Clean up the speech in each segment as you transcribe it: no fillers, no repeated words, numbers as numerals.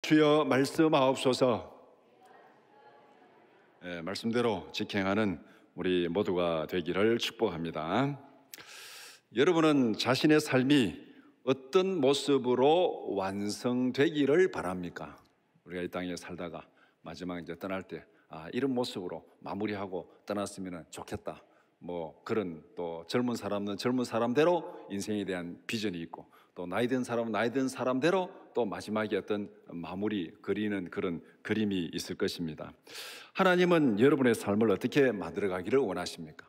주여 말씀하옵소서. 말씀대로 직행하는 우리 모두가 되기를 축복합니다. 여러분은 자신의 삶이 어떤 모습으로 완성되기를 바랍니까? 우리가 이 땅에 살다가 마지막 이제 떠날 때 이런 모습으로 마무리하고 떠났으면 좋겠다. 뭐 그런 또 젊은 사람은 젊은 사람대로 인생에 대한 비전이 있고, 또 나이 든 사람은 나이 든 사람대로 또 마지막에 어떤 마무리 그리는 그런 그림이 있을 것입니다. 하나님은 여러분의 삶을 어떻게 만들어가기를 원하십니까?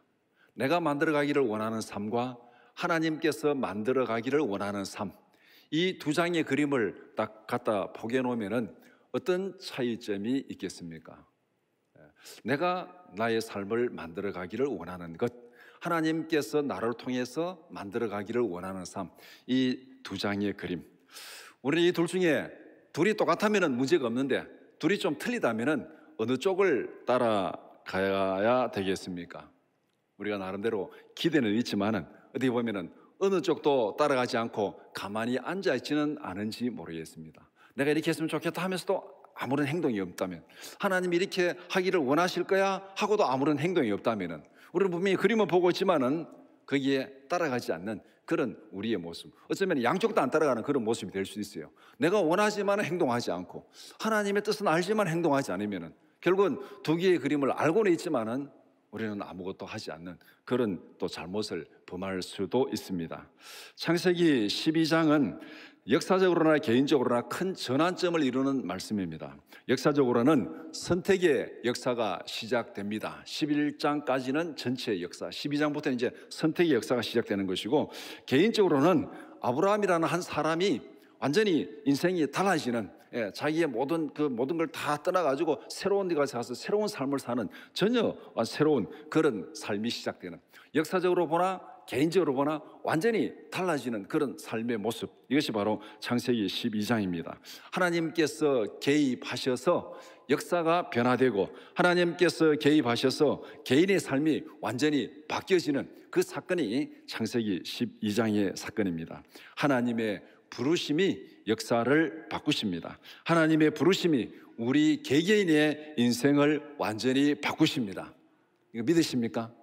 내가 만들어가기를 원하는 삶과 하나님께서 만들어가기를 원하는 삶, 이 두 장의 그림을 딱 갖다 포개 놓으면은 어떤 차이점이 있겠습니까? 내가 나의 삶을 만들어가기를 원하는 것, 하나님께서 나를 통해서 만들어가기를 원하는 삶, 이 두 장의 그림. 우리는 이 둘 중에 둘이 똑같다면 문제가 없는데, 둘이 좀 틀리다면 어느 쪽을 따라가야 되겠습니까? 우리가 나름대로 기대는 있지만은 어떻게 보면은 어느 쪽도 따라가지 않고 가만히 앉아있지는 않은지 모르겠습니다. 내가 이렇게 했으면 좋겠다 하면서도 아무런 행동이 없다면, 하나님이 이렇게 하기를 원하실 거야 하고도 아무런 행동이 없다면, 우리는 분명히 그림을 보고 있지만은 거기에 따라가지 않는 그런 우리의 모습, 어쩌면 양쪽도 안 따라가는 그런 모습이 될 수 있어요. 내가 원하지만 행동하지 않고 하나님의 뜻은 알지만 행동하지 않으면 결국은 두 개의 그림을 알고는 있지만은 우리는 아무것도 하지 않는 그런 또 잘못을 범할 수도 있습니다. 창세기 12장은 역사적으로나 개인적으로나 큰 전환점을 이루는 말씀입니다. 역사적으로는 선택의 역사가 시작됩니다. 11장까지는 전체의 역사, 12장부터는 이제 선택의 역사가 시작되는 것이고, 개인적으로는 아브라함이라는 한 사람이 완전히 인생이 달라지는, 자기의 모든 걸 다 떠나가지고 새로운 데 가서 새로운 삶을 사는 전혀 새로운 그런 삶이 시작되는, 역사적으로 보나 개인적으로 보나 완전히 달라지는 그런 삶의 모습, 이것이 바로 창세기 12장입니다. 하나님께서 개입하셔서 역사가 변화되고, 하나님께서 개입하셔서 개인의 삶이 완전히 바뀌어지는 그 사건이 창세기 12장의 사건입니다. 하나님의 부르심이 역사를 바꾸십니다. 하나님의 부르심이 우리 개개인의 인생을 완전히 바꾸십니다. 이거 믿으십니까?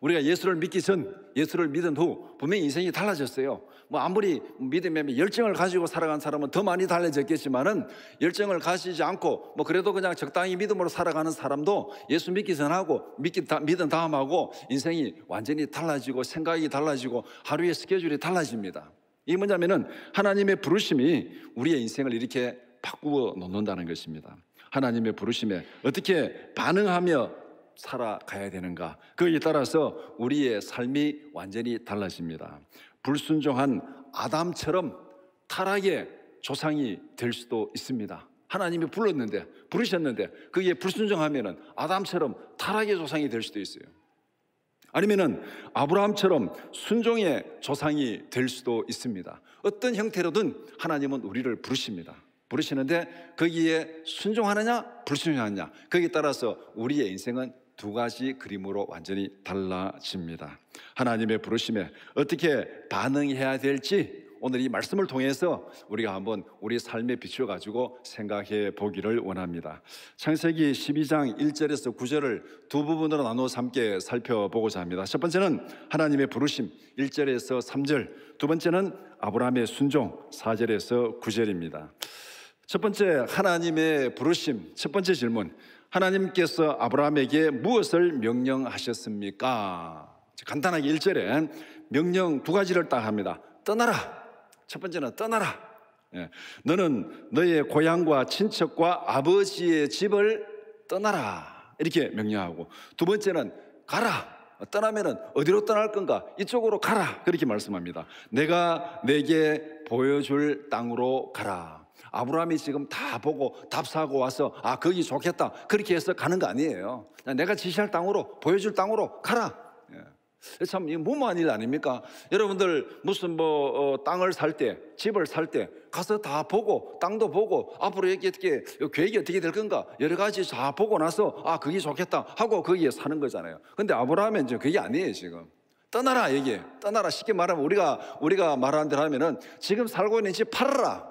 우리가 예수를 믿기 전, 예수를 믿은 후 분명히 인생이 달라졌어요. 뭐 아무리 믿음의 열정을 가지고 살아간 사람은 더 많이 달라졌겠지만은, 열정을 가지지 않고 뭐 그래도 그냥 적당히 믿음으로 살아가는 사람도 예수 믿기 전하고 믿은 다음하고 인생이 완전히 달라지고, 생각이 달라지고, 하루의 스케줄이 달라집니다. 이게 뭐냐면은 하나님의 부르심이 우리의 인생을 이렇게 바꾸어 놓는다는 것입니다. 하나님의 부르심에 어떻게 반응하며 살아가야 되는가, 거기에 따라서 우리의 삶이 완전히 달라집니다. 불순종한 아담처럼 타락의 조상이 될 수도 있습니다. 하나님이 부르셨는데 거기에 불순종하면은 아담처럼 타락의 조상이 될 수도 있어요. 아니면은 아브라함처럼 순종의 조상이 될 수도 있습니다. 어떤 형태로든 하나님은 우리를 부르십니다. 부르시는데 거기에 순종하느냐 불순종하느냐, 거기에 따라서 우리의 인생은 두 가지 그림으로 완전히 달라집니다. 하나님의 부르심에 어떻게 반응해야 될지 오늘 이 말씀을 통해서 우리가 한번 우리 삶에 비추어 가지고 생각해 보기를 원합니다. 창세기 12장 1절에서 9절을 두 부분으로 나누어서 함께 살펴보고자 합니다. 첫 번째는 하나님의 부르심 1절에서 3절, 두 번째는 아브라함의 순종 4절에서 9절입니다. 첫 번째, 하나님의 부르심. 첫 번째 질문, 하나님께서 아브라함에게 무엇을 명령하셨습니까? 간단하게 1절에 명령 두 가지를 딱 합니다. 떠나라. 첫 번째는 떠나라. 너는 너의 고향과 친척과 아버지의 집을 떠나라, 이렇게 명령하고, 두 번째는 가라. 떠나면은 어디로 떠날 건가? 이쪽으로 가라, 그렇게 말씀합니다. 내가 내게 보여줄 땅으로 가라. 아브라함이 지금 다 보고 답사하고 와서 거기 좋겠다 그렇게 해서 가는 거 아니에요. 내가 지시할 땅으로, 보여줄 땅으로 가라. 참 무모한 일 아닙니까? 여러분들 무슨 땅을 살 때, 집을 살 때 가서 다 보고, 땅도 보고, 앞으로 어떻게 계획이 어떻게 될 건가 여러 가지 다 보고 나서 거기 좋겠다 하고 거기에 사는 거잖아요. 근데 아브라함은 이제 그게 아니에요. 지금 떠나라 얘기해. 떠나라. 쉽게 말하면 우리가 말하는 대로 하면은 지금 살고 있는 집 팔아라.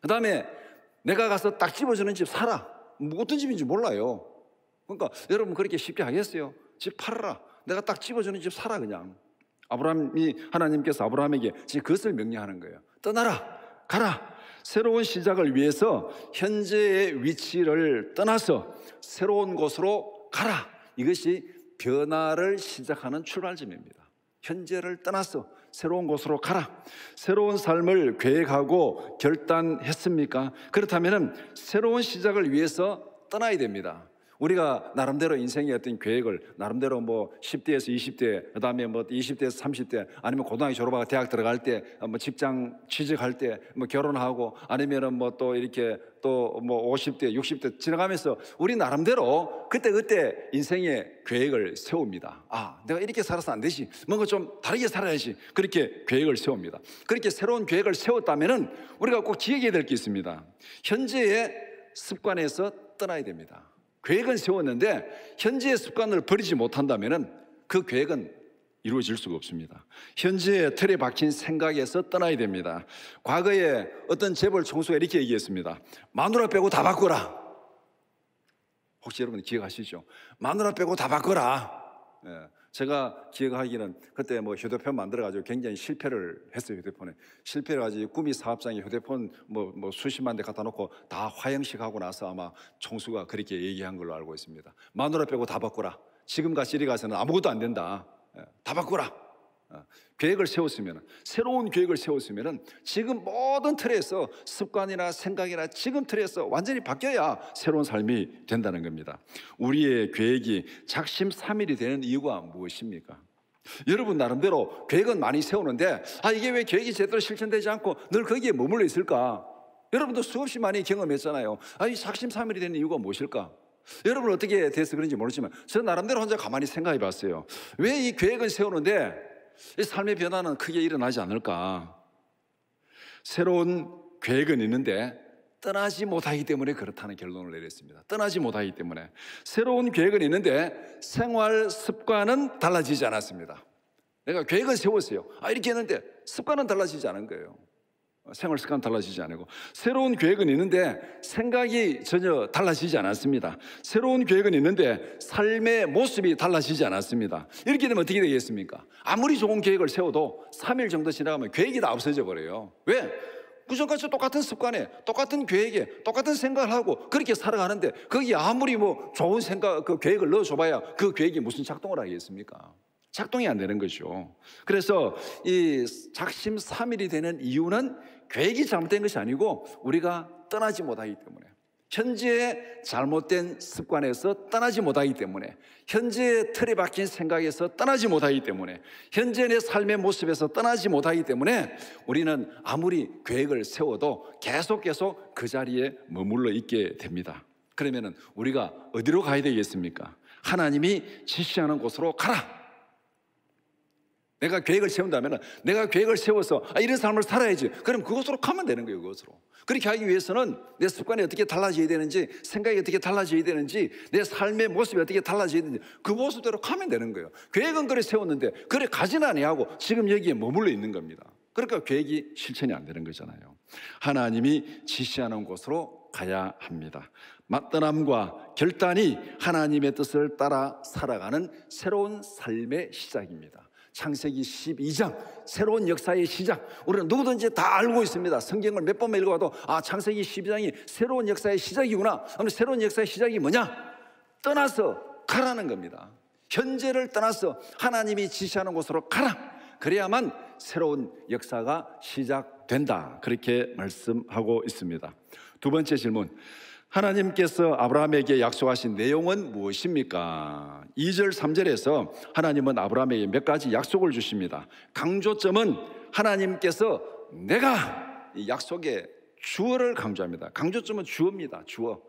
그 다음에 내가 가서 딱 집어주는 집 사라. 뭐 어떤 집인지 몰라요. 그러니까 여러분 그렇게 쉽게 하겠어요? 집 팔아라. 내가 딱 집어주는 집 사라 그냥. 하나님께서 아브라함에게 지금 그것을 명령하는 거예요. 떠나라, 가라. 새로운 시작을 위해서 현재의 위치를 떠나서 새로운 곳으로 가라. 이것이 변화를 시작하는 출발점입니다. 현재를 떠나서 새로운 곳으로 가라. 새로운 삶을 계획하고 결단했습니까? 그렇다면 새로운 시작을 위해서 떠나야 됩니다. 우리가 나름대로 인생의 어떤 계획을 나름대로 뭐 10대에서 20대, 그다음에 뭐 20대에서 30대, 아니면 고등학교 졸업하고 대학 들어갈 때, 뭐 직장 취직할 때, 뭐 결혼하고, 아니면은 뭐 또 이렇게 또 뭐 50대, 60대 지나가면서 우리 나름대로 그때 인생의 계획을 세웁니다. 아, 내가 이렇게 살아서 안 되지. 뭔가 좀 다르게 살아야지. 그렇게 계획을 세웁니다. 그렇게 새로운 계획을 세웠다면은 우리가 꼭 기억해야 될 게 있습니다. 현재의 습관에서 떠나야 됩니다. 계획은 세웠는데 현재의 습관을 버리지 못한다면 그 계획은 이루어질 수가 없습니다. 현재의 틀에 박힌 생각에서 떠나야 됩니다. 과거에 어떤 재벌 총수가 이렇게 얘기했습니다. 마누라 빼고 다 바꿔라. 혹시 여러분 기억하시죠? 마누라 빼고 다 바꿔라. 제가 기억하기는 그때 뭐 휴대폰 만들어가지고 굉장히 실패를 했어요. 휴대폰에 실패를 가지고 구미 사업장에 휴대폰 뭐 수십만 대 갖다 놓고 다 화형식하고 나서 아마 총수가 그렇게 얘기한 걸로 알고 있습니다. 마누라 빼고 다 바꾸라. 지금같이 이리 가서는 아무것도 안 된다. 다 바꾸라. 계획을 세웠으면, 새로운 계획을 세웠으면 지금 모든 틀에서 습관이나 생각이나 지금 틀에서 완전히 바뀌어야 새로운 삶이 된다는 겁니다. 우리의 계획이 작심삼일이 되는 이유가 무엇입니까? 여러분 나름대로 계획은 많이 세우는데 이게 왜 계획이 제대로 실천되지 않고 늘 거기에 머물러 있을까? 여러분도 수없이 많이 경험했잖아요. 이 작심삼일이 되는 이유가 무엇일까? 여러분 어떻게 돼서 그런지 모르지만 저 나름대로 혼자 가만히 생각해 봤어요. 왜 이 계획을 세우는데 이 삶의 변화는 크게 일어나지 않을까? 새로운 계획은 있는데 떠나지 못하기 때문에 그렇다는 결론을 내렸습니다. 떠나지 못하기 때문에. 새로운 계획은 있는데 생활 습관은 달라지지 않았습니다. 내가 계획을 세웠어요. 이렇게 했는데 습관은 달라지지 않은 거예요. 생활 습관 달라지지 않고. 새로운 계획은 있는데 생각이 전혀 달라지지 않았습니다. 새로운 계획은 있는데 삶의 모습이 달라지지 않았습니다. 이렇게 되면 어떻게 되겠습니까? 아무리 좋은 계획을 세워도 3일 정도 지나가면 계획이 다 없어져 버려요. 왜? 그전까지 똑같은 습관에 똑같은 계획에 똑같은 생각을 하고 그렇게 살아가는데 거기 아무리 뭐 좋은 생각 그 계획을 넣어줘봐야 그 계획이 무슨 작동을 하겠습니까? 작동이 안 되는 거죠. 그래서 이 작심삼일이 되는 이유는 계획이 잘못된 것이 아니고 우리가 떠나지 못하기 때문에, 현재의 잘못된 습관에서 떠나지 못하기 때문에, 현재의 틀에 박힌 생각에서 떠나지 못하기 때문에, 현재 내 삶의 모습에서 떠나지 못하기 때문에 우리는 아무리 계획을 세워도 계속 그 자리에 머물러 있게 됩니다. 그러면 우리가 어디로 가야 되겠습니까? 하나님이 지시하는 곳으로 가라. 내가 계획을 세운다면 내가 계획을 세워서 이런 삶을 살아야지. 그럼 그곳으로 가면 되는 거예요. 그곳으로. 그렇게 하기 위해서는 내 습관이 어떻게 달라져야 되는지, 생각이 어떻게 달라져야 되는지, 내 삶의 모습이 어떻게 달라져야 되는지 그 모습대로 가면 되는 거예요. 계획은 그래 세웠는데 그래 가지는 아니하고 지금 여기에 머물러 있는 겁니다. 그러니까 계획이 실천이 안 되는 거잖아요. 하나님이 지시하는 곳으로 가야 합니다. 떠남과 결단이 하나님의 뜻을 따라 살아가는 새로운 삶의 시작입니다. 창세기 12장 새로운 역사의 시작, 우리는 누구든지 다 알고 있습니다. 성경을 몇 번만 읽어봐도 창세기 12장이 새로운 역사의 시작이구나. 그럼 새로운 역사의 시작이 뭐냐? 떠나서 가라는 겁니다. 현재를 떠나서 하나님이 지시하는 곳으로 가라. 그래야만 새로운 역사가 시작된다. 그렇게 말씀하고 있습니다. 두 번째 질문, 하나님께서 아브라함에게 약속하신 내용은 무엇입니까? 2절 3절에서 하나님은 아브라함에게 몇 가지 약속을 주십니다. 강조점은 하나님께서 내가, 이 약속의 주어를 강조합니다. 강조점은 주어입니다. 주어.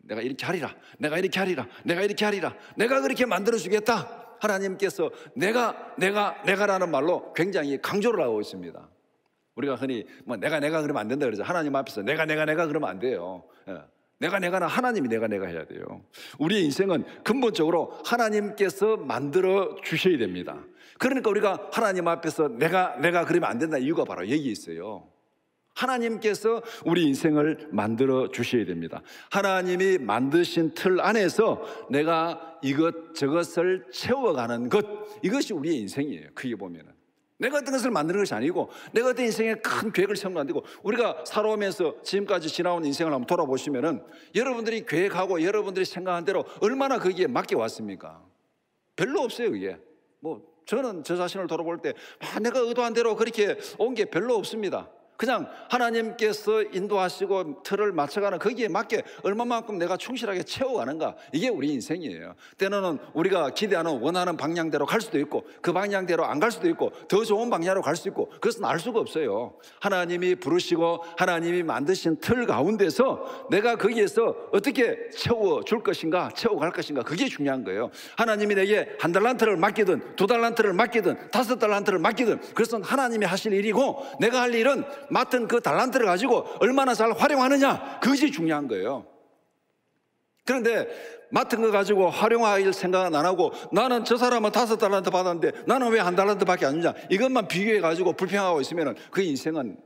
내가 이렇게 하리라, 내가 이렇게 하리라, 내가 이렇게 하리라, 내가 그렇게 만들어주겠다. 하나님께서 내가라는 말로 굉장히 강조를 하고 있습니다. 우리가 흔히 내가 그러면 안 된다 그러죠. 하나님 앞에서 내가 그러면 안 돼요. 내가는 하나님이 내가 해야 돼요. 우리의 인생은 근본적으로 하나님께서 만들어 주셔야 됩니다. 그러니까 우리가 하나님 앞에서 내가 그러면 안 된다 이유가 바로 여기 있어요. 하나님께서 우리 인생을 만들어 주셔야 됩니다. 하나님이 만드신 틀 안에서 내가 이것저것을 채워가는 것, 이것이 우리의 인생이에요. 크게 보면은 내가 어떤 것을 만드는 것이 아니고, 내가 어떤 인생에 큰 계획을 세우는 건 아니고, 우리가 살아오면서 지금까지 지나온 인생을 한번 돌아보시면은 여러분들이 계획하고 여러분들이 생각한 대로 얼마나 거기에 맞게 왔습니까? 별로 없어요. 그게 저는 저 자신을 돌아볼 때 내가 의도한 대로 그렇게 온 게 별로 없습니다. 그냥 하나님께서 인도하시고 틀을 맞춰가는 거기에 맞게 얼마만큼 내가 충실하게 채워가는가, 이게 우리 인생이에요. 때로는 우리가 기대하는 원하는 방향대로 갈 수도 있고, 그 방향대로 안 갈 수도 있고, 더 좋은 방향으로 갈 수도 있고, 그것은 알 수가 없어요. 하나님이 부르시고 하나님이 만드신 틀 가운데서 내가 거기에서 어떻게 채워줄 것인가, 채워갈 것인가, 그게 중요한 거예요. 하나님이 내게 1달란트를 맡기든 2달란트를 맡기든 5달란트를 맡기든, 그것은 하나님이 하실 일이고, 내가 할 일은 맡은 그 달란트를 가지고 얼마나 잘 활용하느냐, 그것이 중요한 거예요. 그런데 맡은 거 가지고 활용할 생각은 안 하고, 나는 저 사람은 5달란트 받았는데 나는 왜 1달란트밖에 안 주냐, 이것만 비교해 가지고 불평하고 있으면 그 인생은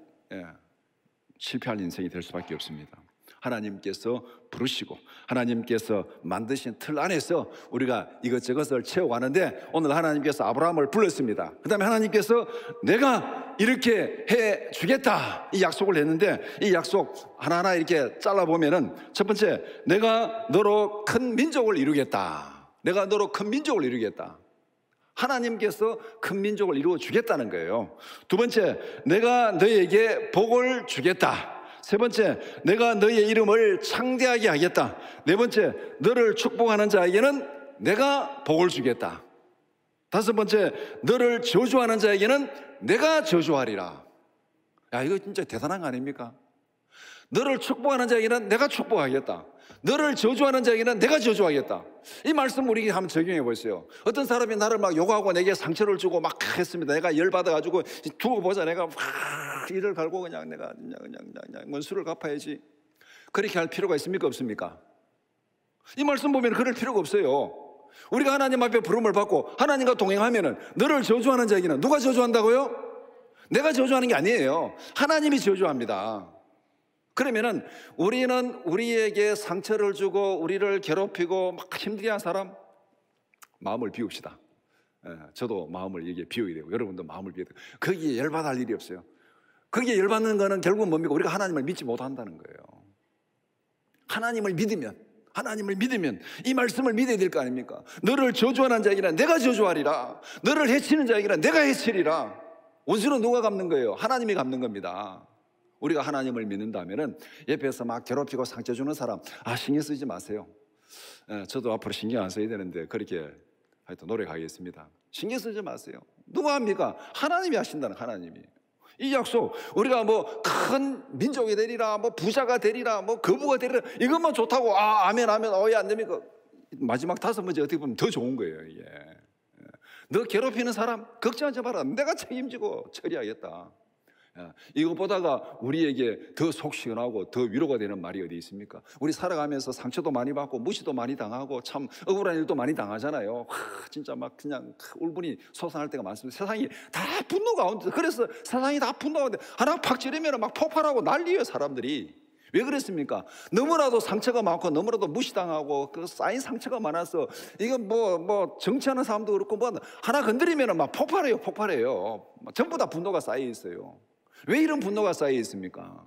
실패할 인생이 될 수밖에 없습니다. 하나님께서 부르시고 하나님께서 만드신 틀 안에서 우리가 이것저것을 채워가는데, 오늘 하나님께서 아브라함을 불렀습니다. 그 다음에 하나님께서 내가 이렇게 해주겠다, 이 약속을 했는데, 이 약속 하나하나 이렇게 잘라보면은, 첫 번째, 내가 너로 큰 민족을 이루겠다. 내가 너로 큰 민족을 이루겠다. 하나님께서 큰 민족을 이루어 주겠다는 거예요. 두 번째, 내가 너에게 복을 주겠다. 세 번째, 내가 너의 이름을 창대하게 하겠다. 네 번째, 너를 축복하는 자에게는 내가 복을 주겠다. 다섯 번째, 너를 저주하는 자에게는 내가 저주하리라. 야, 이거 진짜 대단한 거 아닙니까? 너를 축복하는 자에게는 내가 축복하겠다. 너를 저주하는 자에게는 내가 저주하겠다. 이 말씀 우리 한번 적용해 보세요. 어떤 사람이 나를 막 욕하고 내게 상처를 주고 막 했습니다. 내가 열받아가지고 두고 보자, 내가 막 이를 갈고 그냥 내가 그냥 원수를 갚아야지. 그렇게 할 필요가 있습니까, 없습니까? 이 말씀 보면 그럴 필요가 없어요. 우리가 하나님 앞에 부름을 받고 하나님과 동행하면은, 너를 저주하는 자에게는 누가 저주한다고요? 내가 저주하는 게 아니에요. 하나님이 저주합니다. 그러면은 우리는 우리에게 상처를 주고 우리를 괴롭히고 막 힘들게 한 사람, 마음을 비웁시다. 저도 마음을 이게 비워야 되고, 여러분도 마음을 비워야 되고, 거기에 열받을 일이 없어요. 거기에 열받는 거는 결국은 뭡니까? 우리가 하나님을 믿지 못한다는 거예요. 하나님을 믿으면 이 말씀을 믿어야 될 거 아닙니까? 너를 저주하는 자에게는 내가 저주하리라. 너를 해치는 자에게는 내가 해치리라. 원수는 누가 갚는 거예요? 하나님이 갚는 겁니다. 우리가 하나님을 믿는다면은 옆에서 막 괴롭히고 상처 주는 사람, 신경 쓰지 마세요. 저도 앞으로 신경 안 써야 되는데 그렇게 하여튼 노력하겠습니다. 신경 쓰지 마세요. 누가 합니까? 하나님이 하신다는, 하나님이. 이 약속, 우리가 큰 민족이 되리라, 부자가 되리라, 거부가 되리라, 이것만 좋다고 아멘 하면 왜 안 됩니까? 마지막 5번째 어떻게 보면 더 좋은 거예요. 이게. 너 괴롭히는 사람 걱정하지 마라. 내가 책임지고 처리하겠다. 이것보다가 우리에게 더 속 시원하고 더 위로가 되는 말이 어디 있습니까? 우리 살아가면서 상처도 많이 받고 무시도 많이 당하고 참 억울한 일도 많이 당하잖아요. 진짜 막 그냥 울분이 솟아날 때가 많습니다. 세상이 다 분노 가운데, 그래서 세상이 다 분노 가운데 하나 팍 찌르면 막 폭발하고 난리예요, 사람들이. 왜 그랬습니까? 너무나도 상처가 많고 너무나도 무시당하고 그 쌓인 상처가 많아서, 이건 정치하는 사람도 그렇고 하나 건드리면 막 폭발해요. 전부 다 분노가 쌓여 있어요. 왜 이런 분노가 쌓여 있습니까?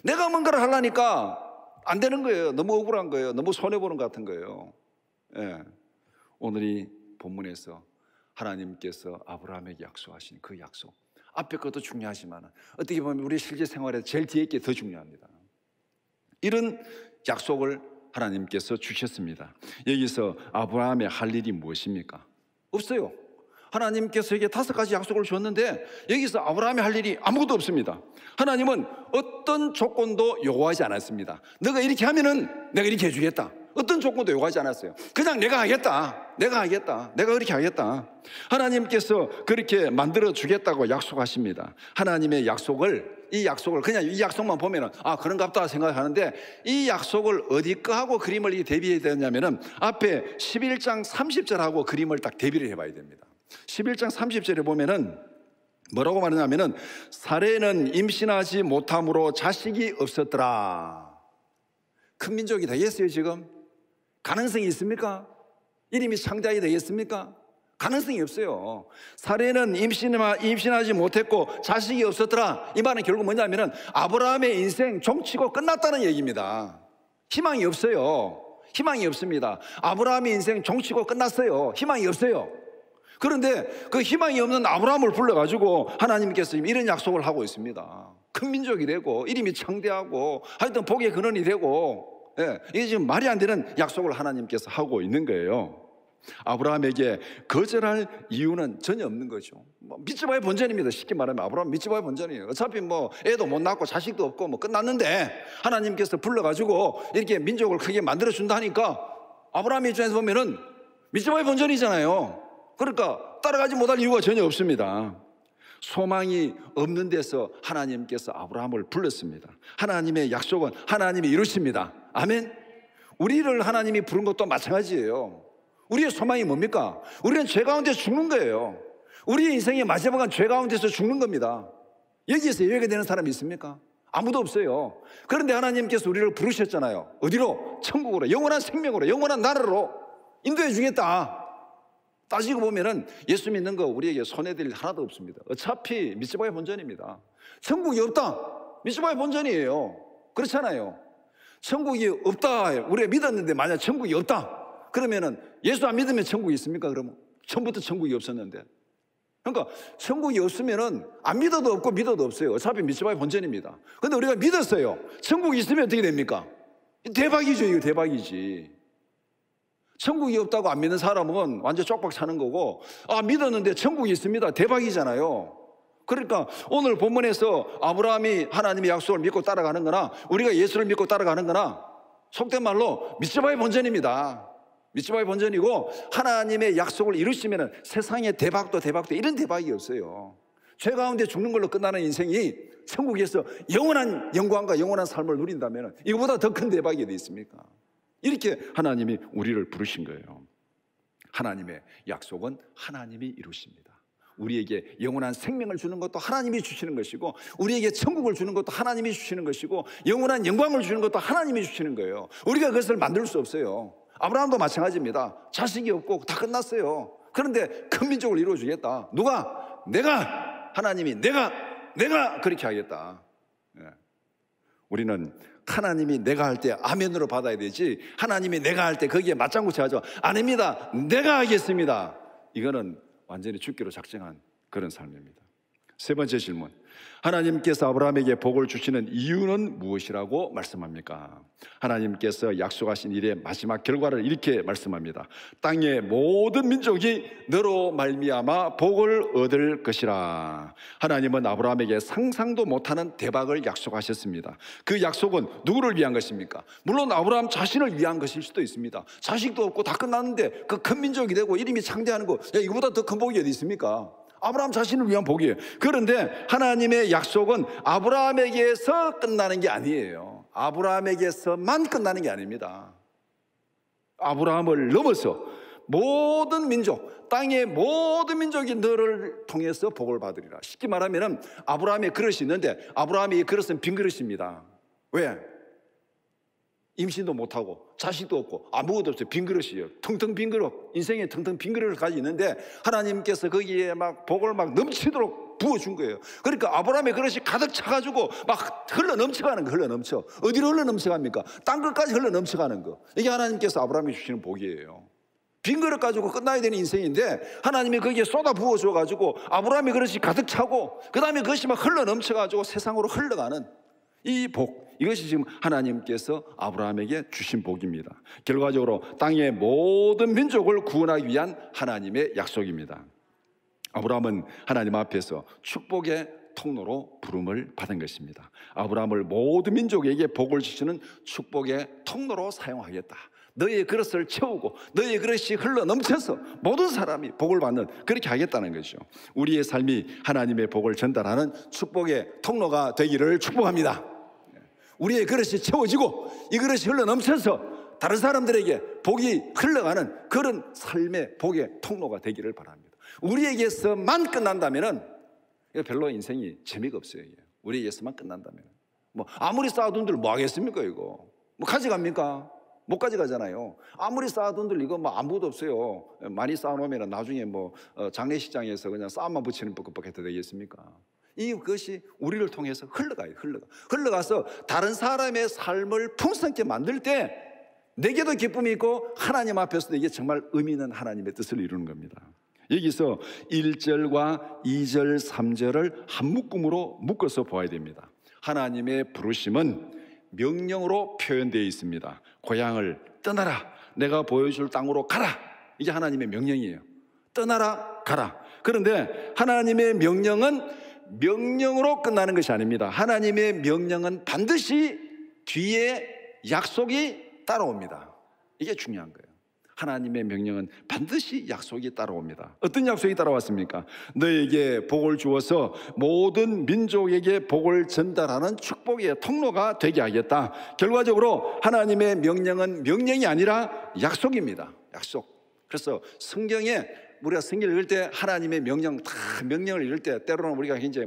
내가 뭔가를 하려니까 안 되는 거예요. 너무 억울한 거예요. 너무 손해보는 것 같은 거예요. 오늘 이 본문에서 하나님께서 아브라함에게 약속하신 그 약속, 앞에 것도 중요하지만 어떻게 보면 우리 실제 생활에 제일 뒤에 게 더 중요합니다. 이런 약속을 하나님께서 주셨습니다. 여기서 아브라함의 할 일이 무엇입니까? 없어요. 하나님께서 에게 5가지 약속을 줬는데 여기서 아브라함이 할 일이 아무것도 없습니다. 하나님은 어떤 조건도 요구하지 않았습니다. 너가 이렇게 하면은 내가 이렇게 해주겠다. 어떤 조건도 요구하지 않았어요. 그냥 내가 하겠다. 내가 그렇게 하겠다. 하나님께서 그렇게 만들어 주겠다고 약속하십니다. 하나님의 약속을, 이 약속을 그냥 이 약속만 보면은 그런갑다 생각하는데, 이 약속을 어디 거하고 그림을 대비해야 되냐면은 앞에 11장 30절하고 그림을 딱 대비를 해봐야 됩니다. 11장 30절에 보면은 뭐라고 말하냐면은 사례는 임신하지 못함으로 자식이 없었더라. 큰 민족이 되겠어요 지금? 가능성이 있습니까? 이름이 창대하게 되겠습니까? 가능성이 없어요. 사례는 임신하지 못했고 자식이 없었더라. 이 말은 결국 뭐냐면은 아브라함의 인생 종치고 끝났다는 얘기입니다. 희망이 없어요. 희망이 없습니다. 아브라함의 인생 종치고 끝났어요. 희망이 없어요. 그런데 그 희망이 없는 아브라함을 불러가지고 하나님께서 이런 약속을 하고 있습니다. 큰 민족이 되고 이름이 창대하고 하여튼 복의 근원이 되고, 예, 이게 지금 말이 안 되는 약속을 하나님께서 하고 있는 거예요. 아브라함에게 거절할 이유는 전혀 없는 거죠. 믿지마의 본전입니다. 쉽게 말하면 아브라함 믿지마의 본전이에요. 어차피 애도 못 낳고 자식도 없고 끝났는데 하나님께서 불러가지고 이렇게 민족을 크게 만들어 준다니까 아브라함의 입장에서 보면은 믿지마의 본전이잖아요. 그러니까 따라가지 못할 이유가 전혀 없습니다. 소망이 없는 데서 하나님께서 아브라함을 불렀습니다. 하나님의 약속은 하나님이 이루십니다. 아멘. 우리를 하나님이 부른 것도 마찬가지예요. 우리의 소망이 뭡니까? 우리는 죄 가운데 죽는 거예요. 우리의 인생의 마지막은 죄 가운데서 죽는 겁니다. 여기에서 예외가 되는 사람이 있습니까? 아무도 없어요. 그런데 하나님께서 우리를 부르셨잖아요. 어디로? 천국으로, 영원한 생명으로, 영원한 나라로 인도해 주겠다. 따지고 보면은 예수 믿는 거 우리에게 손해될 일 하나도 없습니다. 어차피 믿지마의 본전입니다. 천국이 없다. 믿지마의 본전이에요. 그렇잖아요. 천국이 없다. 우리가 믿었는데 만약 천국이 없다. 그러면은 예수 안 믿으면 천국이 있습니까? 그러면 처음부터 천국이 없었는데. 그러니까 천국이 없으면은 안 믿어도 없고 믿어도 없어요. 어차피 믿지마의 본전입니다. 근데 우리가 믿었어요. 천국이 있으면 어떻게 됩니까? 대박이죠. 이거 대박이지. 천국이 없다고 안 믿는 사람은 완전 쪽박 사는 거고, 믿었는데 천국이 있습니다. 대박이잖아요. 그러니까 오늘 본문에서 아브라함이 하나님의 약속을 믿고 따라가는 거나 우리가 예수를 믿고 따라가는 거나 속된 말로 믿지마의 본전입니다. 믿지마의 본전이고 하나님의 약속을 이루시면 세상에 대박도 이런 대박이 없어요. 죄 가운데 죽는 걸로 끝나는 인생이 천국에서 영원한 영광과 영원한 삶을 누린다면 이거보다 더 큰 대박이 어디 있습니까? 이렇게 하나님이 우리를 부르신 거예요. 하나님의 약속은 하나님이 이루십니다. 우리에게 영원한 생명을 주는 것도 하나님이 주시는 것이고 우리에게 천국을 주는 것도 하나님이 주시는 것이고 영원한 영광을 주는 것도 하나님이 주시는 거예요. 우리가 그것을 만들 수 없어요. 아브라함도 마찬가지입니다. 자식이 없고 다 끝났어요. 그런데 큰 민족을 이루어주겠다. 누가? 내가. 하나님이 내가 그렇게 하겠다. 우리는 하나님이 내가 할 때 아멘으로 받아야 되지, 하나님이 내가 할 때 거기에 맞장구 쳐가지고 아닙니다, 내가 하겠습니다, 이거는 완전히 죽기로 작정한 그런 삶입니다. 세 번째 질문, 하나님께서 아브라함에게 복을 주시는 이유는 무엇이라고 말씀합니까? 하나님께서 약속하신 일의 마지막 결과를 이렇게 말씀합니다. 땅의 모든 민족이 너로 말미암아 복을 얻을 것이라. 하나님은 아브라함에게 상상도 못하는 대박을 약속하셨습니다. 그 약속은 누구를 위한 것입니까? 물론 아브라함 자신을 위한 것일 수도 있습니다. 자식도 없고 다 끝났는데 그 큰 민족이 되고 이름이 창대하는 거, 이거보다 더 큰 복이 어디 있습니까? 아브라함 자신을 위한 복이에요. 그런데 하나님의 약속은 아브라함에게서 끝나는 게 아니에요. 아브라함에게서만 끝나는 게 아닙니다. 아브라함을 넘어서 모든 민족, 땅의 모든 민족이 너를 통해서 복을 받으리라. 쉽게 말하면 아브라함의 그릇이 있는데 아브라함의 이 그릇은 빈 그릇입니다. 왜? 임신도 못하고 자식도 없고 아무것도 없어요. 빈 그릇이에요. 텅텅 빈 그릇, 인생에 텅텅 빈 그릇을 가지고 있는데 하나님께서 거기에 막 복을 막 넘치도록 부어준 거예요. 그러니까 아브라함의 그릇이 가득 차가지고 막 흘러 넘쳐가는 거, 흘러 넘쳐. 어디로 흘러 넘쳐갑니까? 땅 끝까지 흘러 넘쳐가는 거. 이게 하나님께서 아브라함이 주시는 복이에요. 빈 그릇 가지고 끝나야 되는 인생인데 하나님이 거기에 쏟아 부어줘가지고 아브라함의 그릇이 가득 차고 그 다음에 그것이 막 흘러 넘쳐가지고 세상으로 흘러가는 이 복, 이것이 지금 하나님께서 아브라함에게 주신 복입니다. 결과적으로 땅의 모든 민족을 구원하기 위한 하나님의 약속입니다. 아브라함은 하나님 앞에서 축복의 통로로 부름을 받은 것입니다. 아브라함을 모든 민족에게 복을 주시는 축복의 통로로 사용하겠다. 너의 그릇을 채우고 너의 그릇이 흘러 넘쳐서 모든 사람이 복을 받는, 그렇게 하겠다는 것이죠. 우리의 삶이 하나님의 복을 전달하는 축복의 통로가 되기를 축복합니다. 우리의 그릇이 채워지고 이 그릇이 흘러 넘쳐서 다른 사람들에게 복이 흘러가는 그런 삶의 복의 통로가 되기를 바랍니다. 우리에게서만 끝난다면 별로 인생이 재미가 없어요. 이게. 우리에게서만 끝난다면. 뭐 아무리 쌓아둔들 뭐 하겠습니까 이거? 뭐 가져갑니까? 못 가져가잖아요. 아무리 쌓아둔들 이거 뭐 아무것도 없어요. 많이 쌓아놓으면 나중에 뭐 장례식장에서 그냥 쌓아만 붙이는 것밖에 더 되겠습니까? 이것이 우리를 통해서 흘러가서 다른 사람의 삶을 풍성하게 만들 때 내게도 기쁨이 있고 하나님 앞에서도 이게 정말 의미 있는 하나님의 뜻을 이루는 겁니다. 여기서 1절과 2절, 3절을 한 묶음으로 묶어서 보아야 됩니다. 하나님의 부르심은 명령으로 표현되어 있습니다. 고향을 떠나라, 내가 보여줄 땅으로 가라. 이게 하나님의 명령이에요. 떠나라, 가라. 그런데 하나님의 명령은 명령으로 끝나는 것이 아닙니다. 하나님의 명령은 반드시 뒤에 약속이 따라옵니다. 이게 중요한 거예요. 하나님의 명령은 반드시 약속이 따라옵니다. 어떤 약속이 따라왔습니까? 너에게 복을 주어서 모든 민족에게 복을 전달하는 축복의 통로가 되게 하겠다. 결과적으로 하나님의 명령은 명령이 아니라 약속입니다. 약속. 그래서 성경에 우리가 성경을 읽을 때 하나님의 명령, 다 명령을 읽을 때 때로는 우리가 이제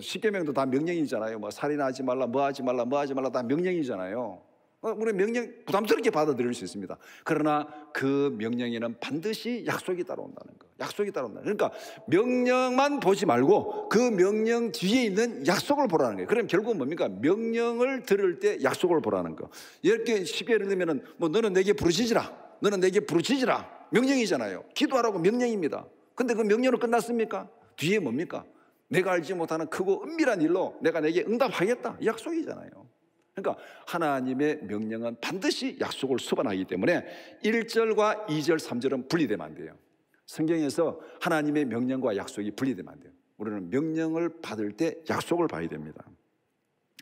십계명도 다 명령이잖아요. 뭐 살인하지 말라, 뭐 하지 말라, 뭐 하지 말라 다 명령이잖아요. 우리 명령 부담스럽게 받아들일 수 있습니다. 그러나 그 명령에는 반드시 약속이 따라온다는 거. 약속이 따라온다. 그러니까 명령만 보지 말고 그 명령 뒤에 있는 약속을 보라는 거예요. 그럼 결국은 뭡니까? 명령을 들을 때 약속을 보라는 거. 이렇게 쉽게 예를 들면은 뭐 너는 내게 부르짖으라. 너는 내게 부르짖으라. 명령이잖아요. 기도하라고 명령입니다. 근데 그 명령으로 끝났습니까? 뒤에 뭡니까? 내가 알지 못하는 크고 은밀한 일로 내가 내게 응답하겠다. 약속이잖아요. 그러니까 하나님의 명령은 반드시 약속을 수반하기 때문에 1절과 2절, 3절은 분리되면 안 돼요. 성경에서 하나님의 명령과 약속이 분리되면 안 돼요. 우리는 명령을 받을 때 약속을 봐야 됩니다.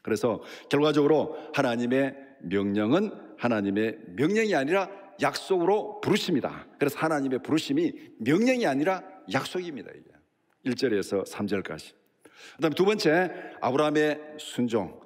그래서 결과적으로 하나님의 명령은 하나님의 명령이 아니라 약속으로 부르심이다. 그래서 하나님의 부르심이 명령이 아니라 약속입니다. 이게 1절에서 3절까지. 그다음에 두 번째, 아브라함의 순종.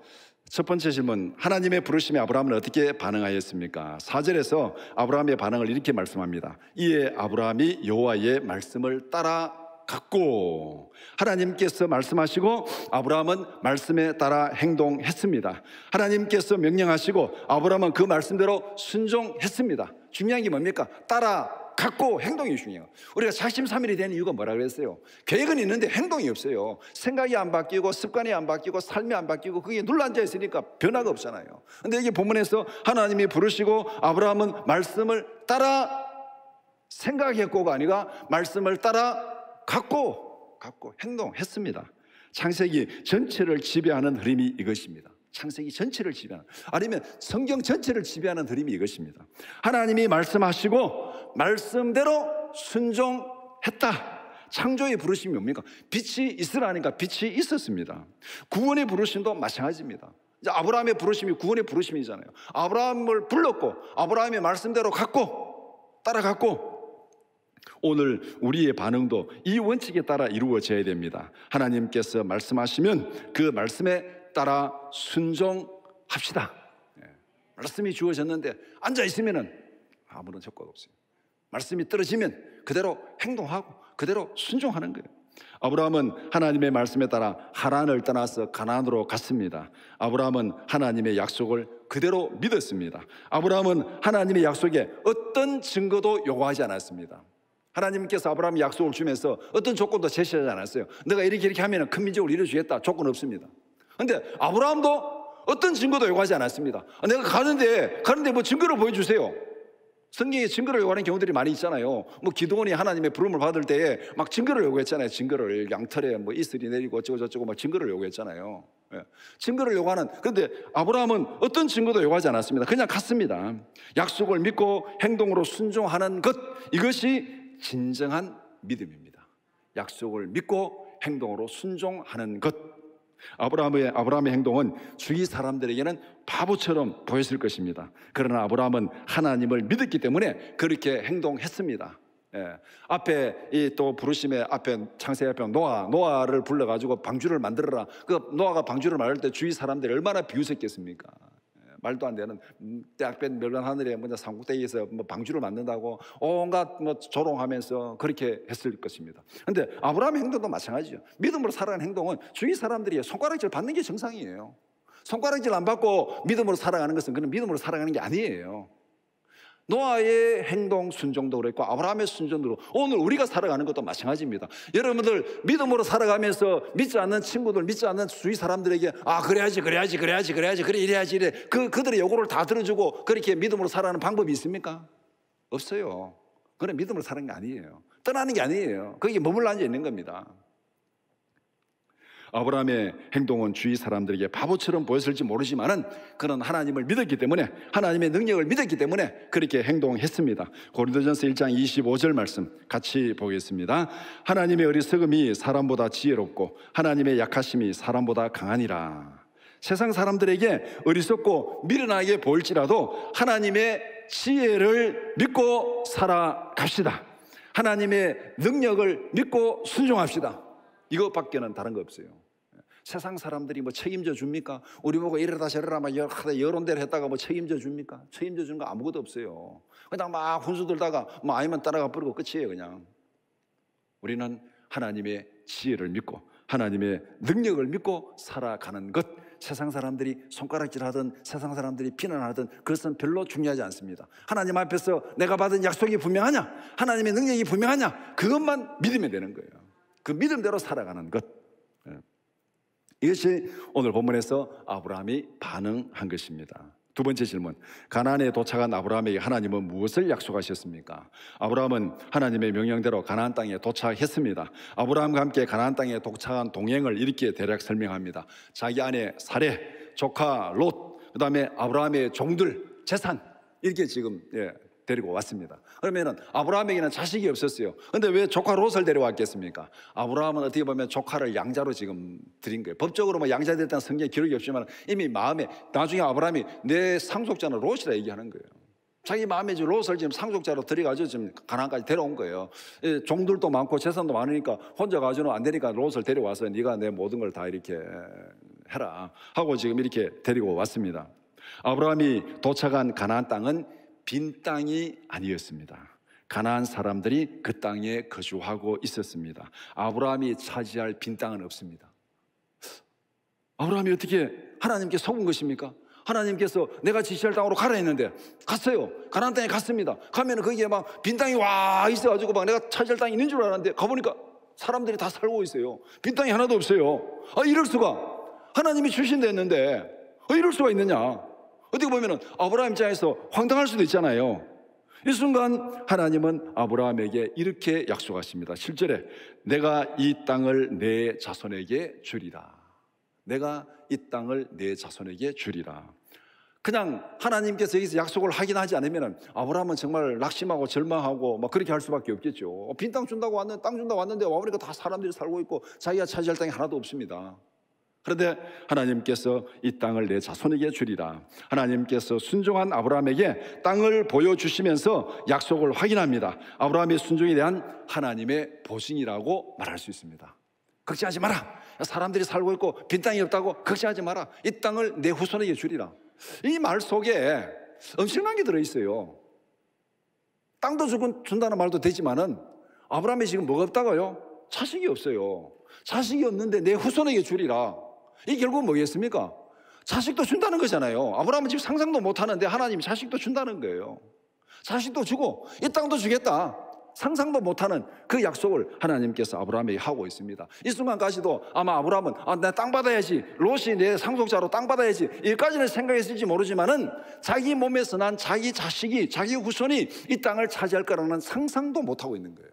첫 번째 질문, 하나님의 부르심에 아브라함은 어떻게 반응하였습니까? 4절에서 아브라함의 반응을 이렇게 말씀합니다. 이에 아브라함이 여호와의 말씀을 따라갔고, 하나님께서 말씀하시고 아브라함은 말씀에 따라 행동했습니다. 하나님께서 명령하시고 아브라함은 그 말씀대로 순종했습니다. 중요한 게 뭡니까? 따라갔고 행동이 중요해요. 우리가 작심삼일이 된 이유가 뭐라 그랬어요? 계획은 있는데 행동이 없어요. 생각이 안 바뀌고 습관이 안 바뀌고 삶이 안 바뀌고 그게 눌러앉아 있으니까 변화가 없잖아요. 근데 이게 본문에서 하나님이 부르시고 아브라함은 말씀을 따라 생각했고가 아니라 말씀을 따라 갔고 행동했습니다. 창세기 전체를 지배하는 흐름이 이것입니다. 창세기 전체를 지배하는, 아니면 성경 전체를 지배하는 흐름이 이것입니다. 하나님이 말씀하시고 말씀대로 순종했다. 창조의 부르심이 뭡니까? 빛이 있으라니까 빛이 있었습니다. 구원의 부르심도 마찬가지입니다. 이제 아브라함의 부르심이 구원의 부르심이잖아요. 아브라함을 불렀고 아브라함의 말씀대로 갔고 따라갔고, 오늘 우리의 반응도 이 원칙에 따라 이루어져야 됩니다. 하나님께서 말씀하시면 그 말씀에 따라 순종합시다. 말씀이 주어졌는데 앉아있으면 아무런 효과가 없어요. 말씀이 떨어지면 그대로 행동하고 그대로 순종하는 거예요. 아브라함은 하나님의 말씀에 따라 하란을 떠나서 가나안으로 갔습니다. 아브라함은 하나님의 약속을 그대로 믿었습니다. 아브라함은 하나님의 약속에 어떤 증거도 요구하지 않았습니다. 하나님께서 아브라함의 약속을 주면서 어떤 조건도 제시하지 않았어요. 내가 이렇게 하면 큰 민족을 이루어주겠다. 조건 없습니다. 그런데 아브라함도 어떤 증거도 요구하지 않았습니다. 내가 가는데 뭐 증거를 보여주세요. 성경에 증거를 요구하는 경우들이 많이 있잖아요. 뭐 기드온이 하나님의 부름을 받을 때에 막 증거를 요구했잖아요. 증거를 양털에 뭐 이슬이 내리고 어쩌고 저쩌고 막 증거를 요구했잖아요. 증거를 요구하는, 그런데 아브라함은 어떤 증거도 요구하지 않았습니다. 그냥 갔습니다. 약속을 믿고 행동으로 순종하는 것, 이것이 진정한 믿음입니다. 약속을 믿고 행동으로 순종하는 것. 아브라함의 행동은 주위 사람들에게는 바보처럼 보였을 것입니다. 그러나 아브라함은 하나님을 믿었기 때문에 그렇게 행동했습니다. 앞에 이 또 부르심의 앞에 창세기 앞에 노아를 불러가지고 방주를 만들어라. 그 노아가 방주를 만들 때 주위 사람들이 얼마나 비웃었겠습니까? 말도 안 되는 대학변 멸관 하늘에 뭐냐 삼국대기에서 뭐 방주를 만든다고 온갖 뭐 조롱하면서 그렇게 했을 것입니다. 그런데 아브라함의 행동도 마찬가지죠. 믿음으로 살아가는 행동은 주위 사람들이 손가락질 받는 게 정상이에요. 손가락질 안 받고 믿음으로 살아가는 것은 그는 믿음으로 살아가는 게 아니에요. 노아의 행동 순종도 그랬고 아브라함의 순종도 그렇고 오늘 우리가 살아가는 것도 마찬가지입니다. 여러분들 믿음으로 살아가면서 믿지 않는 친구들, 믿지 않는 주위 사람들에게 그래야지 그래 이래야지 이래 그들의 요구를 다 들어주고 그렇게 믿음으로 살아가는 방법이 있습니까? 없어요. 그건 믿음으로 사는 게 아니에요. 떠나는 게 아니에요. 거기에 머물러 앉아 있는 겁니다. 아브라함의 행동은 주위 사람들에게 바보처럼 보였을지 모르지만은 그는 하나님을 믿었기 때문에 하나님의 능력을 믿었기 때문에 그렇게 행동했습니다. 고린도전서 1장 25절 말씀 같이 보겠습니다. 하나님의 어리석음이 사람보다 지혜롭고 하나님의 약하심이 사람보다 강하니라. 세상 사람들에게 어리석고 미련하게 보일지라도 하나님의 지혜를 믿고 살아갑시다. 하나님의 능력을 믿고 순종합시다. 이것밖에는 다른 거 없어요. 세상 사람들이 뭐 책임져 줍니까? 우리 보고 이러다 저러다 막 여론대로 했다가 뭐 책임져 줍니까? 책임져 주는 거 아무것도 없어요. 그냥 막 훈수 들다가 뭐 아니면 따라가 버리고 끝이에요. 그냥 우리는 하나님의 지혜를 믿고 하나님의 능력을 믿고 살아가는 것. 세상 사람들이 손가락질하든 세상 사람들이 비난하든 그것은 별로 중요하지 않습니다. 하나님 앞에서 내가 받은 약속이 분명하냐, 하나님의 능력이 분명하냐, 그것만 믿으면 되는 거예요. 그 믿음대로 살아가는 것. 이것이 오늘 본문에서 아브라함이 반응한 것입니다. 두 번째 질문, 가나안에 도착한 아브라함에게 하나님은 무엇을 약속하셨습니까? 아브라함은 하나님의 명령대로 가나안 땅에 도착했습니다. 아브라함과 함께 가나안 땅에 도착한 동행을 이렇게 대략 설명합니다. 자기 아내 사레, 조카 롯, 그 다음에 아브라함의 종들, 재산 이렇게 지금 데리고 왔습니다. 그러면은 아브라함에게는 자식이 없었어요. 근데 왜 조카 롯을 데려왔겠습니까? 아브라함은 어떻게 보면 조카를 양자로 지금 드린 거예요. 법적으로 뭐 양자 됐다는 성경에 기록이 없지만 이미 마음에 나중에 아브라함이 내 상속자는 롯이라 얘기하는 거예요. 자기 마음에 지금 롯을 지금 상속자로 들여가지고 지금 가나안까지 데려온 거예요. 종들도 많고 재산도 많으니까 혼자 가지고는 안 되니까 롯을 데려와서 네가 내 모든 걸 다 이렇게 해라 하고 지금 이렇게 데리고 왔습니다. 아브라함이 도착한 가나안 땅은 빈 땅이 아니었습니다. 가나안 사람들이 그 땅에 거주하고 있었습니다. 아브라함이 차지할 빈 땅은 없습니다. 아브라함이 어떻게 하나님께 속은 것입니까? 하나님께서 내가 지시할 땅으로 가라 했는데 갔어요. 가나안 땅에 갔습니다. 가면 거기에 막 빈 땅이 와 있어가지고 막 내가 차지할 땅이 있는 줄 알았는데 가보니까 사람들이 다 살고 있어요. 빈 땅이 하나도 없어요. 이럴 수가. 하나님이 주신다 했는데 이럴 수가 있느냐. 어떻게 보면 아브라함 입장에서 황당할 수도 있잖아요. 이 순간 하나님은 아브라함에게 이렇게 약속하십니다. 7절에 내가 이 땅을 내 자손에게 주리라. 내가 이 땅을 내 자손에게 주리라. 그냥 하나님께서 여기서 약속을 확인하지 않으면 아브라함은 정말 낙심하고 절망하고 막 그렇게 할 수밖에 없겠죠. 빈 땅 준다고 왔는데 땅 준다고 왔는데 와보니까 다 사람들이 살고 있고 자기가 차지할 땅이 하나도 없습니다. 그런데 하나님께서 이 땅을 내 자손에게 주리라. 하나님께서 순종한 아브라함에게 땅을 보여주시면서 약속을 확인합니다. 아브라함의 순종에 대한 하나님의 보증이라고 말할 수 있습니다. 걱정하지 마라. 사람들이 살고 있고 빈 땅이 없다고 걱정하지 마라. 이 땅을 내 후손에게 주리라. 이 말 속에 엄청난 게 들어있어요. 땅도 준다는 말도 되지만은 아브라함이 지금 뭐가 없다고요? 자식이 없어요. 자식이 없는데 내 후손에게 주리라. 이게 결국 뭐겠습니까? 자식도 준다는 거잖아요. 아브라함은 지금 상상도 못하는데 하나님이 자식도 준다는 거예요. 자식도 주고 이 땅도 주겠다. 상상도 못하는 그 약속을 하나님께서 아브라함에게 하고 있습니다. 이 순간까지도 아마 아브라함은 나 땅 받아야지, 롯이 내 상속자로 땅 받아야지, 여기까지는 생각했을지 모르지만은 자기 몸에서 난 자기 자식이, 자기 후손이 이 땅을 차지할 거라는 상상도 못하고 있는 거예요.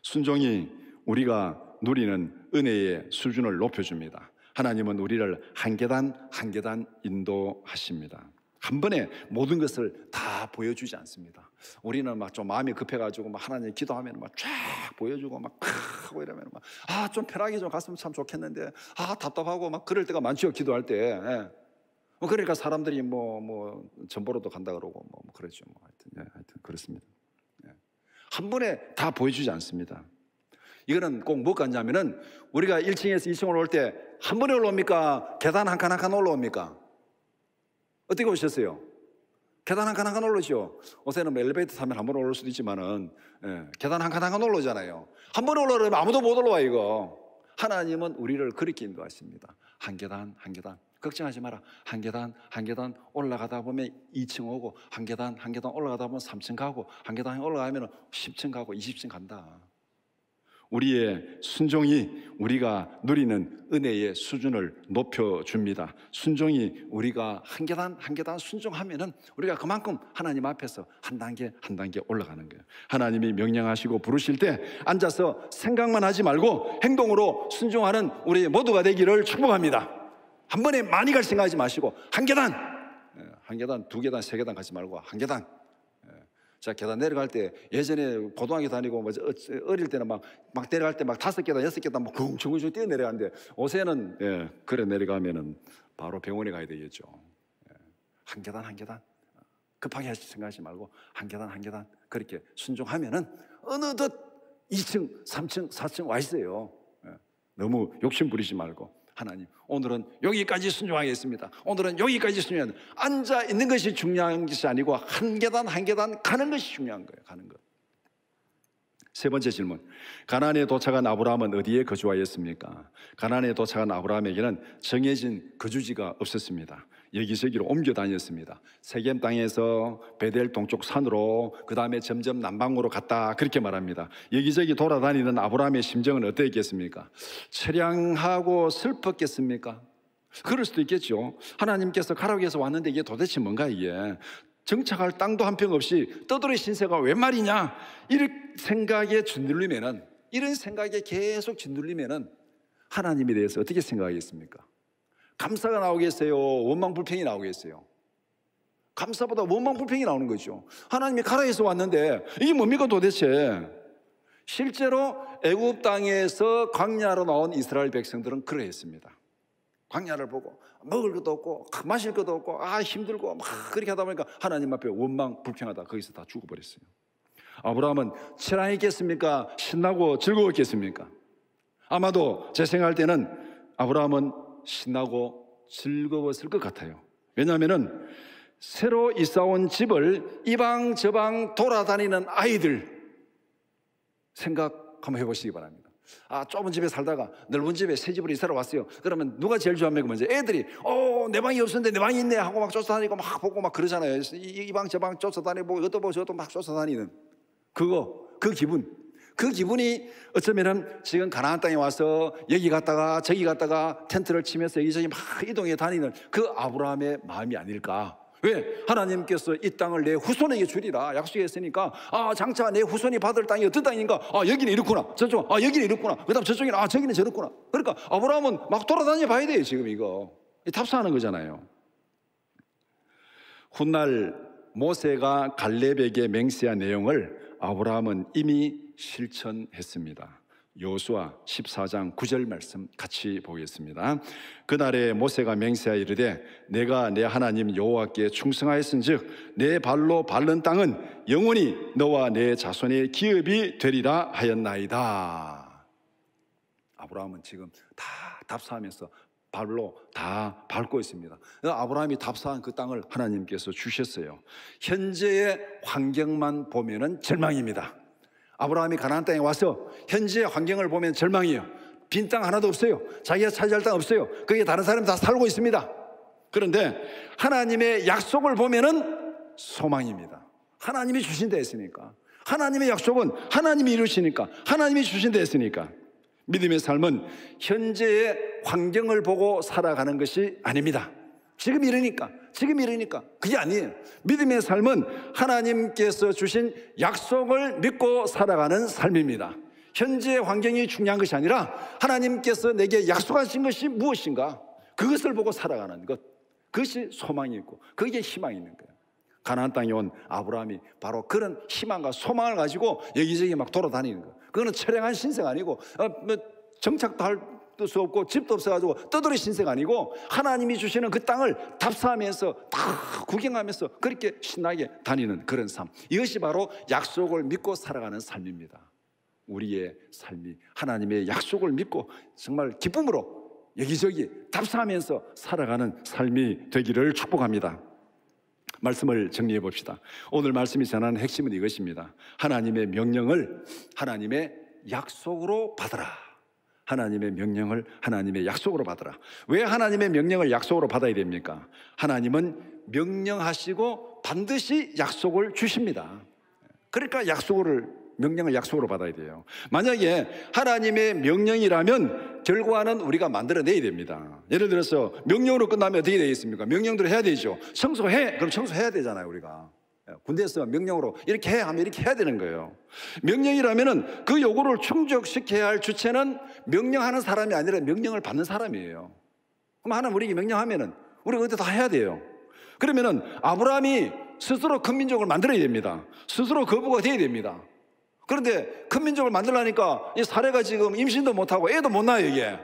순종이 우리가 누리는 은혜의 수준을 높여줍니다. 하나님은 우리를 한 계단 한 계단 인도하십니다. 한 번에 모든 것을 다 보여주지 않습니다. 우리는 막 좀 마음이 급해가지고 막 하나님 기도하면 막 쫙 보여주고 막 하고 이러면 막 좀 편하게 좀 갔으면 참 좋겠는데 답답하고 막 그럴 때가 많죠. 기도할 때. 그러니까 사람들이 뭐 전보로도 간다 그러고 뭐 그러죠. 하여튼 그렇습니다. 한 번에 다 보여주지 않습니다. 이거는 꼭 뭐가 있냐면은 우리가 1층에서 2층으로 올 때 한 번에 올라옵니까? 계단 한 칸 한 칸 올라옵니까? 어떻게 오셨어요? 계단 한 칸 한 칸 올라오죠. 요새는 뭐 엘리베이터 타면 한 번 올라올 수도 있지만은 계단 한 칸 한 칸 올라오잖아요. 한 번 올라오면 아무도 못 올라와 이거. 하나님은 우리를 그렇게 인도하십니다. 한 계단 한 계단. 걱정하지 마라. 한 계단 한 계단 올라가다 보면 2층 오고, 한 계단 한 계단 올라가다 보면 3층 가고, 한 계단 올라가면 10층 가고 20층 간다. 우리의 순종이 우리가 누리는 은혜의 수준을 높여줍니다. 순종이 우리가 한 계단 한 계단 순종하면은 우리가 그만큼 하나님 앞에서 한 단계 한 단계 올라가는 거예요. 하나님이 명령하시고 부르실 때 앉아서 생각만 하지 말고 행동으로 순종하는 우리 모두가 되기를 축복합니다. 한 번에 많이 갈 생각하지 마시고 한 계단, 한 계단, 두 계단, 세 계단 가지 말고 한 계단. 자, 계단 내려갈 때 예전에 고등학교 다니고 뭐 어릴 때는 막 내려갈 때 막 5계단, 6계단 막 쿵쿵쿵 뛰어 내려가는데 요새는 그래 내려가면은 바로 병원에 가야 되겠죠. 한 계단 한 계단 급하게 생각하지 말고 한 계단 한 계단 그렇게 순종하면은 어느덧 2층, 3층, 4층 와 있어요. 너무 욕심 부리지 말고 하나님, 오늘은 여기까지 순종하겠습니다. 오늘은 여기까지 순종하는, 앉아 있는 것이 중요한 것이 아니고 한 계단 한 계단 가는 것이 중요한 거예요. 가는 것. 세 번째 질문. 가나안에 도착한 아브라함은 어디에 거주하였습니까? 가나안에 도착한 아브라함에게는 정해진 거주지가 없었습니다. 여기저기로 옮겨 다녔습니다. 세겜 땅에서 베델 동쪽 산으로, 그 다음에 점점 남방으로 갔다, 그렇게 말합니다. 여기저기 돌아다니는 아브라함의 심정은 어땠겠습니까? 처량하고 슬펐겠습니까? 그럴 수도 있겠죠. 하나님께서 가라고 해서 왔는데 이게 도대체 뭔가, 이게 정착할 땅도 한 평 없이 떠돌이 신세가 웬 말이냐, 이런 생각에 짓눌리면은, 이런 생각에 계속 짓눌리면은 하나님에 대해서 어떻게 생각하겠습니까? 감사가 나오겠어요? 원망불평이 나오겠어요? 감사보다 원망불평이 나오는 거죠. 하나님이 가라 해서 왔는데 이게 뭡니까 도대체? 실제로 애굽 땅에서 광야로 나온 이스라엘 백성들은 그러했습니다. 광야를 보고 먹을 것도 없고 마실 것도 없고 힘들고 막 그렇게 하다 보니까 하나님 앞에 원망불평하다 거기서 다 죽어버렸어요. 아브라함은 처량했겠습니까? 신나고 즐거웠겠습니까? 아마도 제 생각할 때는 아브라함은 신나고 즐거웠을 것 같아요. 왜냐하면 새로 이사온 집을 이방 저방 돌아다니는 아이들 생각 한번 해보시기 바랍니다. 좁은 집에 살다가 넓은 집에 새 집으로 이사를 왔어요. 그러면 누가 제일 좋아합니까? 먼저 애들이 내 방이 없었는데 내 방이 있네 하고 막 쫓아다니고 막 보고 막 그러잖아요. 이 방 저 방 쫓아다니고 이것도 보고 저것도 막 쫓아다니는 그 기분이 어쩌면은 지금 가나안 땅에 와서 여기 갔다가 저기 갔다가 텐트를 치면서 여기저기 막 이동해 다니는 그 아브라함의 마음이 아닐까. 왜? 하나님께서 이 땅을 내 후손에게 주리라 약속했으니까 장차 내 후손이 받을 땅이 어떤 땅인가, 여기는 이렇구나, 저쪽 여기는 이렇구나, 그 다음 저쪽에는 저기는 저렇구나. 그러니까 아브라함은 막 돌아다녀 봐야 돼요. 지금 이거 탑승하는 거잖아요. 훗날 모세가 갈렙에게 맹세한 내용을 아브라함은 이미 실천했습니다. 여호수아 14장 9절 말씀 같이 보겠습니다. 그날에 모세가 맹세하여 이르되 내가 내 하나님 여호와께 충성하였은즉 내 발로 밟는 땅은 영원히 너와 내 자손의 기업이 되리라 하였나이다. 아브라함은 지금 다 답사하면서 발로 다 밟고 있습니다. 아브라함이 답사한 그 땅을 하나님께서 주셨어요. 현재의 환경만 보면은 절망입니다. 아브라함이 가나안 땅에 와서 현재의 환경을 보면 절망이에요. 빈 땅 하나도 없어요. 자기가 차지할 땅 없어요. 거기에 다른 사람이 다 살고 있습니다. 그런데 하나님의 약속을 보면은 소망입니다. 하나님이 주신 데 했으니까, 하나님의 약속은 하나님이 이루시니까, 하나님이 주신 데 했으니까. 믿음의 삶은 현재의 환경을 보고 살아가는 것이 아닙니다. 지금 이러니까 그게 아니에요. 믿음의 삶은 하나님께서 주신 약속을 믿고 살아가는 삶입니다. 현재의 환경이 중요한 것이 아니라 하나님께서 내게 약속하신 것이 무엇인가, 그것을 보고 살아가는 것, 그것이 소망이 있고 그게 희망이 있는 거예요. 가나안 땅에 온 아브라함이 바로 그런 희망과 소망을 가지고 여기저기 막 돌아다니는 거예요. 그거는 처량한 신세가 아니고 정착도 할 수 없고 집도 없어가지고 떠돌이 신세가 아니고 하나님이 주시는 그 땅을 답사하면서 다 구경하면서 그렇게 신나게 다니는 그런 삶, 이것이 바로 약속을 믿고 살아가는 삶입니다. 우리의 삶이 하나님의 약속을 믿고 정말 기쁨으로 여기저기 답사하면서 살아가는 삶이 되기를 축복합니다. 말씀을 정리해 봅시다. 오늘 말씀이 전하는 핵심은 이것입니다. 하나님의 명령을 하나님의 약속으로 받으라. 하나님의 명령을 하나님의 약속으로 받으라. 왜 하나님의 명령을 약속으로 받아야 됩니까? 하나님은 명령하시고 반드시 약속을 주십니다. 그러니까 명령을 약속으로 받아야 돼요. 만약에 하나님의 명령이라면 결과는 우리가 만들어내야 됩니다. 예를 들어서 명령으로 끝나면 어떻게 되겠습니까? 명령대로 해야 되죠. 청소해! 그럼 청소해야 되잖아요, 우리가. 군대에서 명령으로 이렇게 해 하면 이렇게 해야 되는 거예요. 명령이라면은 그 요구를 충족시켜야 할 주체는 명령하는 사람이 아니라 명령을 받는 사람이에요. 그럼 하나님 우리에게 명령하면은 우리가 그때 다 해야 돼요. 그러면은 아브라함이 스스로 큰 민족을 만들어야 됩니다. 스스로 거부가 돼야 됩니다. 그런데 큰 민족을 만들려니까 이 사례가 지금 임신도 못하고 애도 못 낳아요. 이게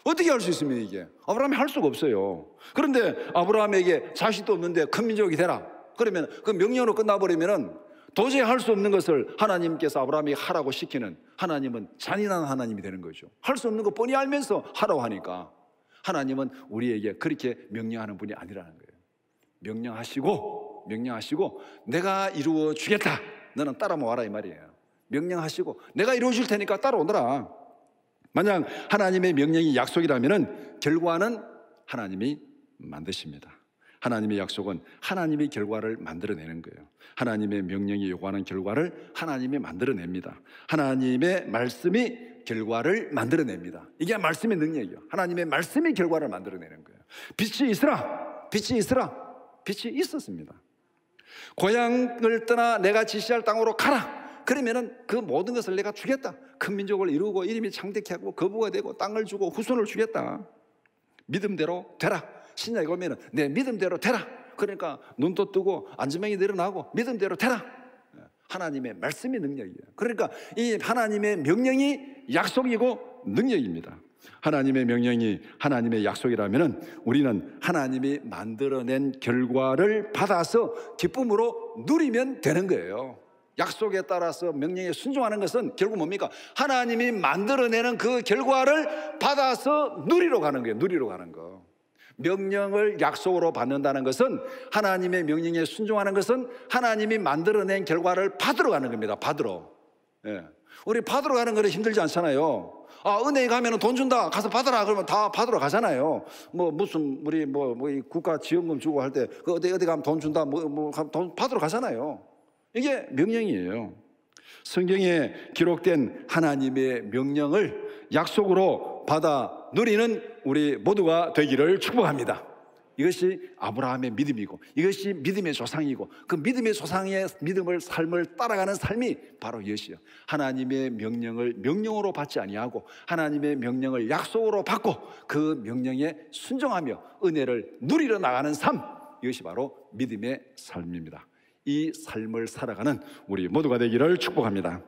어떻게 할 수 있습니까? 이게 아브라함이 할 수가 없어요. 그런데 아브라함에게 자식도 없는데 큰 민족이 되라. 그러면 그 명령으로 끝나버리면은 도저히 할 수 없는 것을 하나님께서 아브라함이 하라고 시키는, 하나님은 잔인한 하나님이 되는 거죠. 할 수 없는 거 뻔히 알면서 하라고 하니까 하나님은 우리에게 그렇게 명령하는 분이 아니라는 거예요. 명령하시고 내가 이루어 주겠다. 너는 따라 모아라 이 말이에요. 명령하시고 내가 이루어 줄 테니까 따라오너라. 만약 하나님의 명령이 약속이라면 결과는 하나님이 만드십니다. 하나님의 약속은 하나님의 결과를 만들어내는 거예요. 하나님의 명령이 요구하는 결과를 하나님이 만들어냅니다. 하나님의 말씀이 결과를 만들어냅니다. 이게 말씀의 능력이에요. 하나님의 말씀이 결과를 만들어내는 거예요. 빛이 있으라. 빛이 있었습니다. 고향을 떠나 내가 지시할 땅으로 가라. 그러면은 그 모든 것을 내가 주겠다. 큰 민족을 이루고 이름이 창대케 하고 거부가 되고 땅을 주고 후손을 주겠다. 믿음대로 되라. 신약에 보면은 내 믿음대로 되라. 그러니까 눈도 뜨고 안지명이 늘어나고 믿음대로 되라. 하나님의 말씀이 능력이에요. 그러니까 이 하나님의 명령이 약속이고 능력입니다. 하나님의 명령이 하나님의 약속이라면은 우리는 하나님이 만들어낸 결과를 받아서 기쁨으로 누리면 되는 거예요. 약속에 따라서 명령에 순종하는 것은 결국 뭡니까? 하나님이 만들어내는 그 결과를 받아서 누리러 가는 거예요. 누리러 가는 거. 명령을 약속으로 받는다는 것은, 하나님의 명령에 순종하는 것은 하나님이 만들어낸 결과를 받으러 가는 겁니다. 받으러. 예. 우리 받으러 가는 거는 힘들지 않잖아요. 은행에 가면 돈 준다. 가서 받아라. 그러면 다 받으러 가잖아요. 우리 국가 지원금 주고 할 때 어디 가면 돈 준다. 돈 받으러 가잖아요. 이게 명령이에요. 성경에 기록된 하나님의 명령을 약속으로 받아 누리는 우리 모두가 되기를 축복합니다. 이것이 아브라함의 믿음이고, 이것이 믿음의 조상이고, 그 믿음의 조상의 삶을 따라가는 삶이 바로 이것이요. 하나님의 명령을 명령으로 받지 아니하고 하나님의 명령을 약속으로 받고 그 명령에 순종하며 은혜를 누리러 나가는 삶, 이것이 바로 믿음의 삶입니다. 이 삶을 살아가는 우리 모두가 되기를 축복합니다.